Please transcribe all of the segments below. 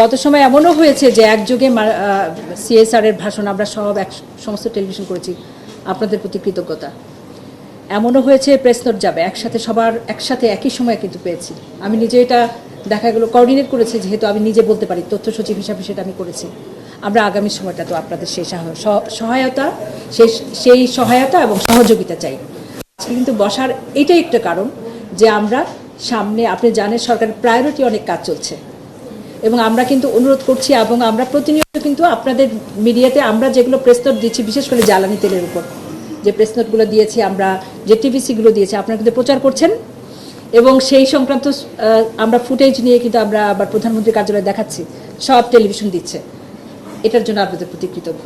গত সময় এমনও হয়েছে যে একযোগে সিএসআর এর ভাষণ আমরা সমস্ত টেলিভিশন করেছি, আপনাদের প্রতি কৃতজ্ঞতা। এমনও হয়েছে প্রেস নোট যাবে একসাথে একই সময় কিন্তু পেয়েছি। আমি নিজে এটা দেখা গেলো কোঅর্ডিনেট করেছি, যেহেতু আমি নিজে বলতে পারি, তথ্য সচিব হিসাবে সেটা আমি করেছি। আমরা আগামী সময়টা তো আপনাদের সেই সহায়তা এবং সহযোগিতা চাই। আজকে কিন্তু বসার এটাই একটা কারণ যে আমরা সামনে, আপনি জানেন সরকারের প্রায়োরিটি অনেক কাজ চলছে, এবং আমরা কিন্তু অনুরোধ করছি এবং আমরা প্রতিনিয়ত কিন্তু আপনাদের মিডিয়াতে আমরা যেগুলো প্রেস নোট দিচ্ছি, বিশেষ করে জ্বালানি তেলের উপর যে প্রেস নোটগুলো দিয়েছি, আমরা যে টিভিসিগুলো দিয়েছি, আপনারা কিন্তু প্রচার করছেন, এবং সেই সংক্রান্ত আমরা ফুটেজ নিয়ে কিন্তু আমরা আবার প্রধানমন্ত্রীর কার্যালয়ে দেখাচ্ছি, সব টেলিভিশন দিচ্ছে। এটার জন্য আপনাদের প্রতি কৃতজ্ঞ।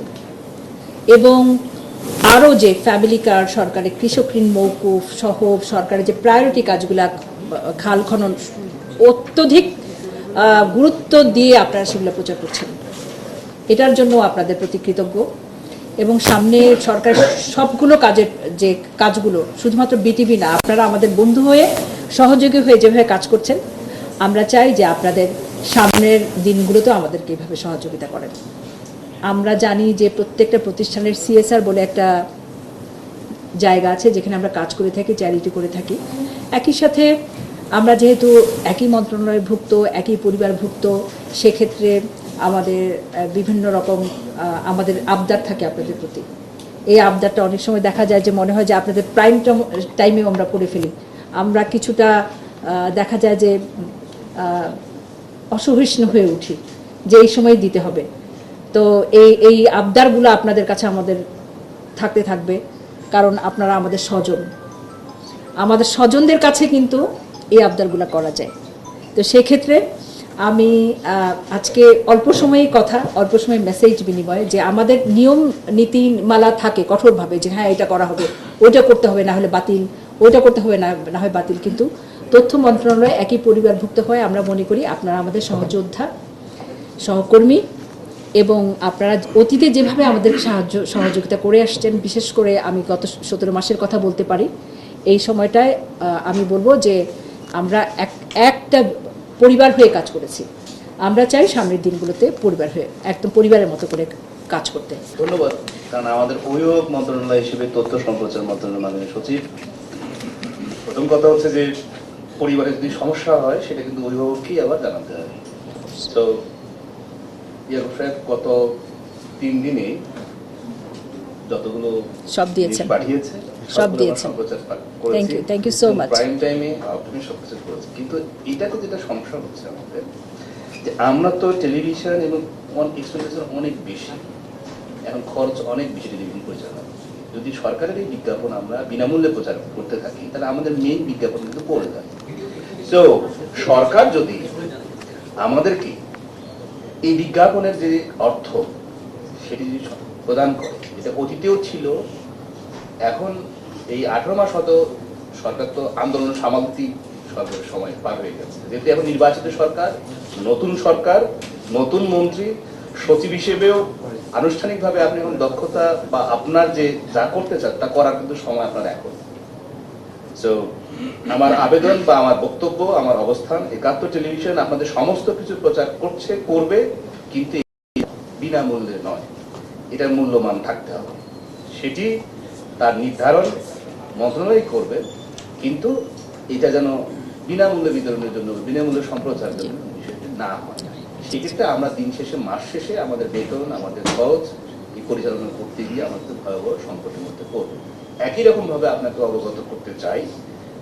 এবং আরও যে ফ্যামিলি কার্ড, সরকারের কৃষক ঋণ মৌকুফ সহ সরকারের যে প্রায়োরিটি কাজগুলা, খাল খনন, অত্যধিক গুরুত্ব দিয়ে আপনারা সেগুলো প্রচার করছেন, এটার জন্য আপনাদের প্রতি কৃতজ্ঞ। এবং সামনে সরকার সবগুলো যে কাজগুলো শুধুমাত্র বিটিভি না, আপনারা আমাদের বন্ধু হয়ে সহযোগী হয়ে যেভাবে কাজ করছেন, আমরা চাই যে আপনাদের সামনের দিনগুলোতেও আমাদেরকে এইভাবে সহযোগিতা করেন। আমরা জানি যে প্রত্যেকটা প্রতিষ্ঠানের সিএসআর বলে একটা জায়গা আছে যেখানে আমরা কাজ করে থাকি, চ্যারিটি করে থাকি। একই সাথে আমরা যেহেতু একই মন্ত্রণালয়ভুক্ত, একই পরিবারভুক্ত, সেক্ষেত্রে আমাদের বিভিন্ন রকম আমাদের আবদার থাকে আপনাদের প্রতি। এই আবদারটা অনেক সময় দেখা যায় যে মনে হয় যে আপনাদের প্রাইম টাইমেও আমরা করে ফেলি। আমরা কিছুটা দেখা যায় যে অসহিষ্ণু হয়ে উঠি যে এই সময় দিতে হবে। তো এই আবদারগুলো আপনাদের কাছে আমাদের থাকতে থাকবে, কারণ আপনারা আমাদের স্বজনদের কাছে কিন্তু এই আবদারগুলো করা যায়। তো সেক্ষেত্রে আমি আজকে অল্প সময় মেসেজ বিনিময়, যে আমাদের নিয়ম নীতিমালা থাকে কঠোরভাবে যে হ্যাঁ এটা করা হবে, ওইটা করতে হবে, না হলে বাতিল, ওইটা করতে হবে, না হয় বাতিল। কিন্তু তথ্য মন্ত্রণালয় একই পরিবারভুক্ত হয়। আমরা মনে করি আপনারা আমাদের সহযোদ্ধা, সহকর্মী, এবং আপনারা অতীতে যেভাবে আমাদের সহযোগিতা করে আসছেন, বিশেষ করে আমি গত 17 মাসের কথা বলতে পারি, এই সময়টায় আমি বলবো যে আমরা একটা পরিবার হয়ে কাজ করেছি। আমরা চাই সামনের দিনগুলোতে পরিবার হয়ে একদম পরিবারের মতো করে কাজ করতে। ধন্যবাদ। কারণ আমাদের অভিভাবক মন্ত্রণালয় হিসেবে তথ্য সম্প্রচার মন্ত্রণালয়ের মাননীয় সচিব, প্রথম কথা হচ্ছে যে পরিবারে যদি সমস্যা হয় সেটা কিন্তু অভিভাবককেই আবার জানাতে হয়। তো ইয়াকুব সাহেব গত 3 দিনে যতগুলো সব দিয়েছেন, পাঠিয়েছে, সব দিয়েছেন। Thank you so much. Prime টাইমে আপনি সবকিছু করেছেন, কিন্তু এটাতে যেটা সমস্যা হচ্ছে আমাদের, যে আমরা তো টেলিভিশন এবং এক্সপেন্ডিচার অনেক বেশি, এখন খরচ অনেক বেশি টেলিভিশন পরিচালনা। যদি সরকারের এই বিজ্ঞাপন আমরা বিনামূল্যে প্রচার করতে থাকি, তাহলে আমাদের মেইন বিজ্ঞাপন কিন্তু পড়ে যায়। তো সরকার যদি আমাদেরকে এই বিজ্ঞাপনের যে অর্থ সেটি যদি প্রদান করে, এটা অতীতেও ছিল, এখন এই 18 মাস হয়তো সরকার তো আন্দোলন সামালতি সরকারের সময় পার হয়ে গেছে, যেহেতু এখন নির্বাচিত সরকার, নতুন মন্ত্রী, সচিব হিসেবেও আনুষ্ঠানিকভাবে আপনি এখন দক্ষতা বা আপনার যে যা করতে চান তা করার কিন্তু সময় আপনার এখন। সো আমার আবেদন বা আমার বক্তব্য, আমার অবস্থান, 71 টেলিভিশন আপনাদের সমস্ত কিছু প্রচার করবে, কিন্তু বিনামূল্যে নয়, এটার মূল্যমান থাকতে হবে। সেটি তার নির্ধারণ মন্ত্রণালয় করবে, কিন্তু এটা যেন বিনামূল্যে বিতরণের জন্য, বিনামূল্যে সম্প্রচারের জন্য বিষয়টি না হয়। সেক্ষেত্রে আমরা দিন শেষে, মাস শেষে আমাদের বেতন, আমাদের খরচ এই পরিচালনা করতে গিয়ে আমাদের ভয়াবহ সংকটের মধ্যে পড়বে। একই রকমভাবে আপনাকে অবগত করতে চাই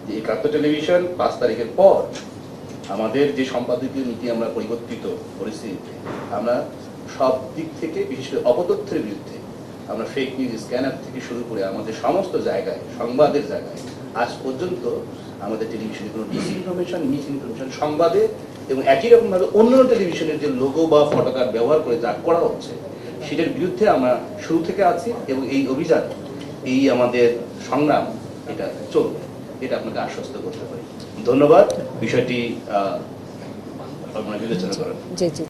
যে 71 টেলিভিশন 5 তারিখের পর আমাদের যে সম্পাদকীয় নীতি আমরা পরিবর্তিত পরিস্থিতিতে আমরা সব দিক থেকে, বিশেষ করে অপতথ্যের বিরুদ্ধে, আমরা ফেক নিউজ স্ক্যানার থেকে শুরু করে আমাদের সমস্ত জায়গায়, সংবাদের জায়গায় আজ পর্যন্ত আমাদের টেলিভিশনে কোনো ডিসইনফরমেশন, মিস ইনফরমেশন সংবাদে, এবং একই রকমভাবে অন্য টেলিভিশনের যে লোগো বা পতাকা ব্যবহার করে যা করা হচ্ছে সেটার বিরুদ্ধে আমরা শুরু থেকে আছি, এবং এই অভিযান, এই আমাদের সংগ্রাম এটা চলবে, এটা আপনাকে আশ্বস্ত করতে পারি। ধন্যবাদ। বিষয়টি আপনারা বিবেচনা করেন। জি জি।